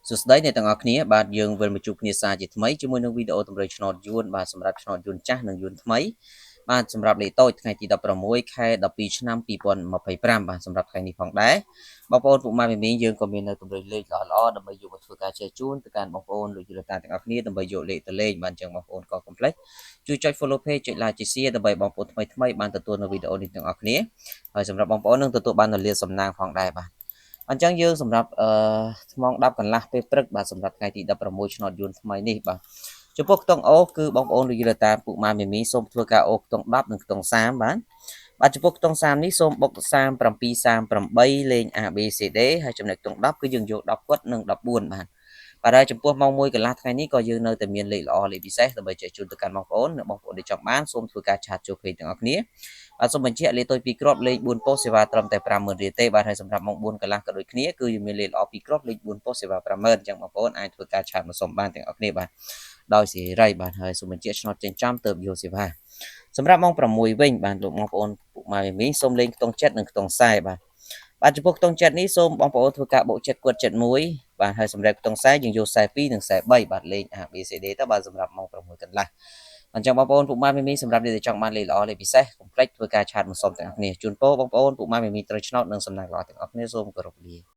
សួស្តីអ្នកទាំងអស់គ្នាបាទយើងវិលមកជួបគ្នាសារជាថ្មីជាមួយនឹងវីដេអូតម្រូវឆ្នោតយួនបាទសម្រាប់ឆ្នោតយួនចាស់និងយួនថ្មីបាទសម្រាប់លេខតូចថ្ងៃទី16ខែ12ឆ្នាំ2025បាទសម្រាប់ថ្ងៃនេះផងដែរបងប្អូនពុកម៉ែមីមីយើងក៏មាននៅតម្រូវលេខល្អៗដើម្បីយកមកធ្វើការចែកជូនទៅកាន់បងប្អូនលោកយុវតាទាំងអស់គ្នាដើម្បីយកលេខទៅលេងបាទអញ្ចឹងបងប្អូនកុំភ្លេចជួយចុច follow page ចុច like ចុច share ដើម្បីបងប្អូនថ្មីបានទទួលនៅវីដេអូនេះទាំងអស់គ្នាហើយសម្រាប់បងប្អូននឹងទទួលបាននូវលាសំណាងផងដែរបាទអញ្ចឹងយើងសម្រាប់ថ្មង10កន្លះពេលព្រឹកបាទសម្រាប់ថ្ងៃទី16ឆ្នោតយួនថ្មីនេះបាទចំពោះខ្ទង់អូគឺបងប្អូនលោកយល់តាពុកម៉ែមីមីសូមធ្វើការអូខ្ទង់10និងខ្ទង់30បាទចំពោះខ្ទង់30នេះសូមបុក37 38លេខ ABCD ហើយចំណែកខ្ទង់10គឺយើងយក10គាត់និង14បាទហើយចំពោះម៉ោង1កន្លះថ្ងៃនេះក៏យើងនៅតែមានលេខល្អលេខពិសេសដើម្បីចែកជូនទៅកាន់បងប្អូនដែលចង់បានសូមធ្វើការឆាតចូលពេកទាំងអស់គ្នាបាទសូមបញ្ជាក់លេខតូច2គ្រាប់លេខ4ប៉ុស្តិ៍សេវាត្រឹមតែ50000រៀលទេបាទហើយសម្រាប់ម៉ោង4កន្លះក៏ដូចគ្នាគឺយើងមានលេខល្អ2គ្រាប់លេខ4ប៉ុស្តិ៍សេវា50000អញ្ចឹងបងប្អូនអាចធ្វើការឆាតមកសុំបានទាំងអស់គ្នាបាទដោយសេរីបាទហើយសូមបញ្ជាក់ឆ្នោតចិញ្ចឹមទៅយកសេវាសម្រាប់ម៉ោង6វិញបាទលោកបងប្អូនពុកម៉ែមីសូមលេងខ្ទង់7និងខ្ទង់40បាទចំពោះខ្ទង់7នេះសូមបងប្អូនធ្វើការបូក7គាត់71បាទហើយសម្រាប់ខ្ទង់40យើងយក42និង43បាទលេខ ABCD ទៅបាទសម្រាប់ម៉ោង6កន្លះអញ្ចឹងបងប្អូនពុកម៉ែមីមីសម្រាប់អ្នកដែលចង់បានលេខល្អលេខពិសេសកុំភ្លេចធ្វើការឆាតមកសុំទាំងអស់គ្នាជូនពរបងប្អូនពុកម៉ែមីមីត្រូវឆ្នោតនិងសំណាងល្អទាំងអស់គ្នាសូមគោរពលា